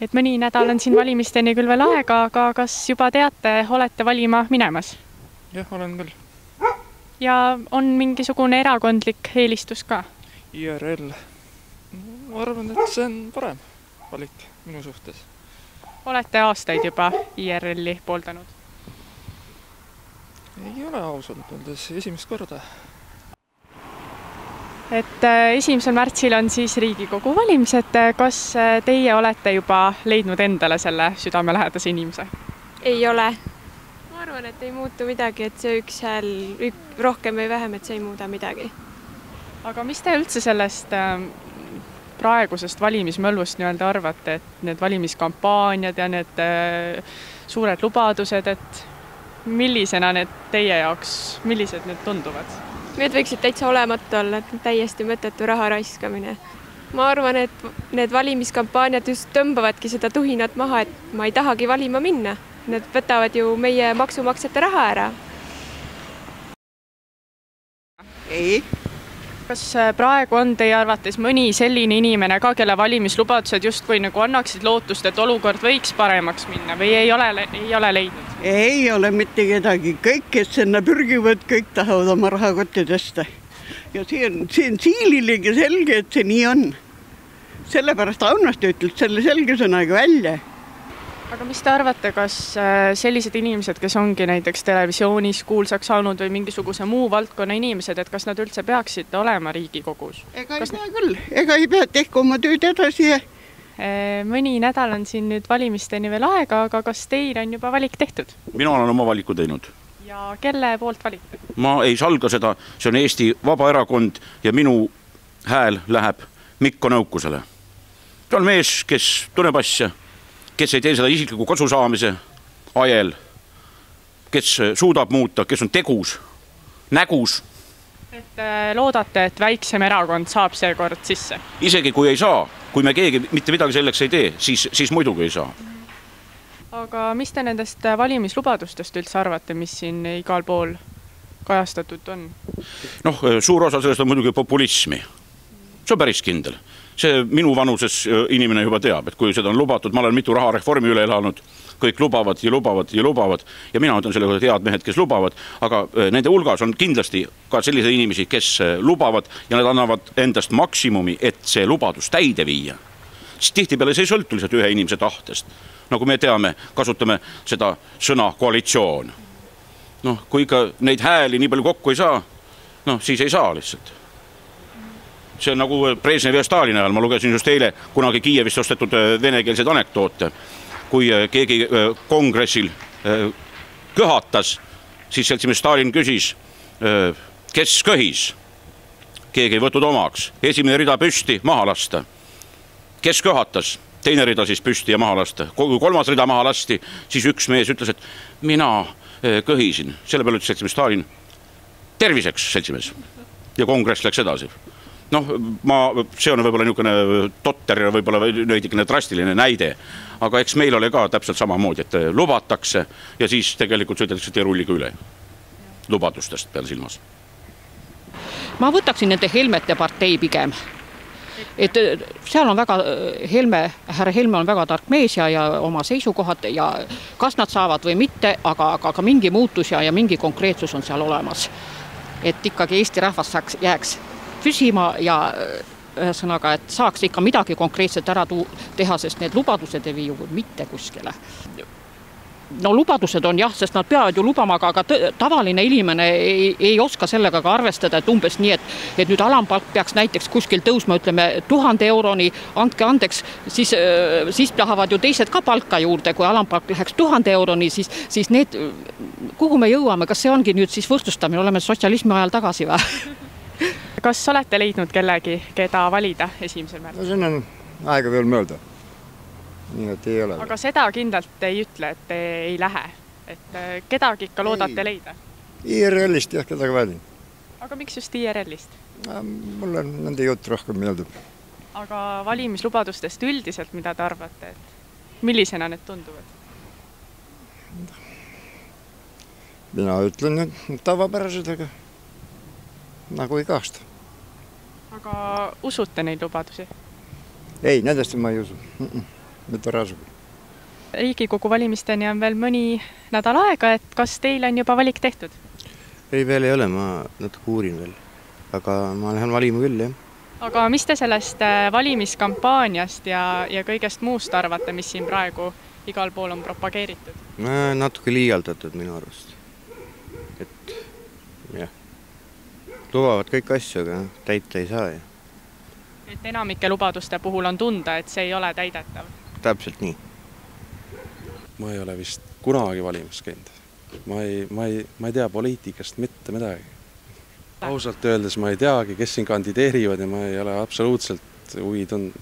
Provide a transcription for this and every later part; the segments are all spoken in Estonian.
Et mõni nädal on siin valimisteni küll veel aega, aga kas juba teate, olete valima minemas? Jah, olen küll. Ja on mingisugune erakondlik eelistus ka? IRL. Ma arvan, et see on parem valik minu suhtes. Olete aastaid juba IRL-i pooldanud? Ei ole ausalt öeldes esimest korda. Et 1. märtsil on siis Riigikogu valimised. Kas teie olete juba leidnud endale selle südamelähedase inimese? Ei ole. Ma arvan, et ei muutu midagi, et see üks hääl rohkem või vähem, et see ei muuda midagi. Aga mis te üldse sellest praegusest valimismõllust nii-öelda arvate, et need valimiskampaaniad ja need suured lubadused, et millisena need teie jaoks, millised need tunduvad? Need võiksid täitsa olematu olla, et täiesti mõttetu raha raiskamine. Ma arvan, et need valimiskampaaniad just tõmbavadki seda tuhinat maha, et ma ei tahagi valima minna. Need võtavad ju meie maksumaksjate raha ära. Ei. Kas praegu on teie arvates mõni selline inimene ka, kelle valimislubadused justkui nagu annaksid lootust, et olukord võiks paremaks minna või ei ole leidnud? Ei ole mitte kedagi. Kõik, kes sinna pürgivad, kõik tahavad oma rahakotti tõsta. Ja see on siililegi selge, et see nii on. Sellepärast Aunaste ütles selle selge sõnaga välja. Aga mis te arvate, kas sellised inimesed, kes ongi näiteks televisioonis kuulsaks saanud või mingisuguse muu valdkonna inimesed, et kas nad üldse peaksid olema Riigikogus? Ega ei pea küll. Ega ei pea tehku oma tööd edasi. Mõni nädal on siin nüüd valimisteni veel aega, aga kas teil on juba valik tehtud? Mina olen oma valiku teinud. Ja kelle poolt valite? Ma ei salga seda, see on Eesti Vabaerakond ja minu hääl läheb Mikko Nõukusele. See on mees, kes tunneb asja, kes ei tee seda isikliku kasu saamise ajel, kes suudab muuta, kes on tegus, nägus. Et loodate, et väiksem erakond saab see kord sisse? Isegi kui ei saa, kui me keegi mitte midagi selleks ei tee, siis muidugi ei saa. Aga mis te nendest valimislubadustest üldse arvate, mis siin igal pool kajastatud on? Suur osa sellest on muidugi populismi. See on päris kindel. See minu vanuses inimene juba teab, et kui seda on lubatud, ma olen mitu rahareformi üle elanud, kõik lubavad ja lubavad ja lubavad ja mina ütlen selle kohta head mehed, kes lubavad, aga nende hulgas on kindlasti ka selliseid inimesi, kes lubavad ja nad annavad endast maksimumi, et see lubadus täide viia. Siis tihtipeale see ei sõltu lihtsalt ühe inimese tahtest. Nagu me teame, kasutame seda sõna koalitsioon. Kui ikka neid hääli nii palju kokku ei saa, siis ei saa lihtsalt. See on nagu Brežnevi ja Stalini ajal, ma lugesin just eile kunagi Kiievist ostetud venekeelseid anekdoote. Kui keegi kongressil köhatas, siis seltsimees Stalin küsis, kes köhis? Keegi ei võtnud omaks. Esimene rida püsti, maha lasta. Kes köhatas? Teine rida siis püsti ja maha lasta. Kui kolmas rida maha lasti, siis üks mees ütles, et mina köhisin. Selle peale ütles seltsimees Stalin, terviseks seltsimees. Ja kongress läks edasi. See on võib-olla niisugune totter ja võib-olla veidikene drastiline näide, aga eks meil ole ka täpselt samamoodi, et lubatakse ja siis tegelikult sõidetakse teerulliga üle lubadustest peale silmas. Ma võtaksin nende Helmete partei pigem. Et seal on väga härra Helme on väga tark mees ja oma seisukohad ja kas nad saavad või mitte, aga mingi muutus ja mingi konkreetsus on seal olemas. Et ikkagi Eesti rahvas jääks püsima ja ühesõnaga, et saaks ikka midagi konkreetselt ära teha, sest need lubadused ei vii ju mitte kuskile. Lubadused on jah, sest nad peavad ju lubama, aga tavaline inimene ei oska sellega ka arvestada, et umbes nii, et nüüd alampalk peaks näiteks kuskil tõusma, ütleme 1000 euroni, andke andeks, siis tahavad ju teised ka palka juurde, kui alampalk läheks 1000 euroni, siis need, kuhu me jõuame, kas see ongi nüüd siis võrdsustamine, oleme sotsialismi ajal tagasi või? Kas olete leidnud kellegi, keda valida 1. märtsil? See on aega veel mööda. Nii, et ei ole. Aga seda kindlalt ei ütle, et te ei lähe. Et kedagi ikka loodate leida? IRL-ist jah, kedagi valin. Aga miks just IRL-ist? Mulle nende jutt rohkem meeldib. Aga valimislubadustest üldiselt, mida te arvate? Millisena need tunduvad? Mina ütlen nüüd tavapärased, aga nagu iga aasta. Aga usute neid lubadusi? Ei, nendest ma ei usu. mitte rasugi. Riigikogu valimisteni on veel mõni nädal aega, et kas teil on juba valik tehtud? Ei, veel ei ole, ma natuke uurin veel, aga ma lähen valima küll, jah. Aga mis te sellest valimiskampaaniast ja kõigest muust arvate, mis siin praegu igal pool on propageeritud? Natuke liialdatud minu arvust. Et jah, lubavad kõik asju, aga täita ei saa. Et enamike lubaduste puhul on tunda, et see ei ole täidetav? Täpselt nii. Ma ei ole vist kunagi valimas käinud. Ma ei tea poliitikast mitte midagi. Ausalt öeldes ma ei teagi, kes siin kandideerivad ja ma ei ole absoluutselt huvitund.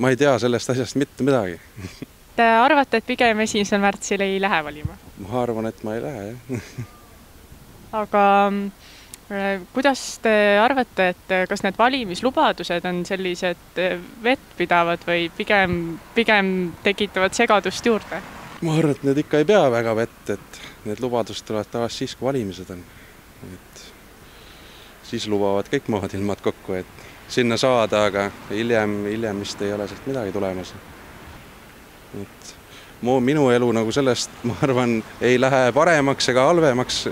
Ma ei tea sellest asjast mitte midagi. Te arvate, et pigem 1. märtsil ei lähe valima? Ma arvan, et ma ei lähe, jah. Aga kuidas te arvate, et kas need valimislubadused on sellised vettpidavad või pigem tekitavad segadust juurde? Ma arvan, et need ikka ei pea väga vett, et need lubadused tulevad tavaliselt siis, kui valimised on. Et siis lubavad kõik maadilmad kokku, et sinna saada, aga hiljem vist ei ole sealt midagi tulemas. Et minu elu nagu sellest, ma arvan, ei lähe paremaks ega halvemaks.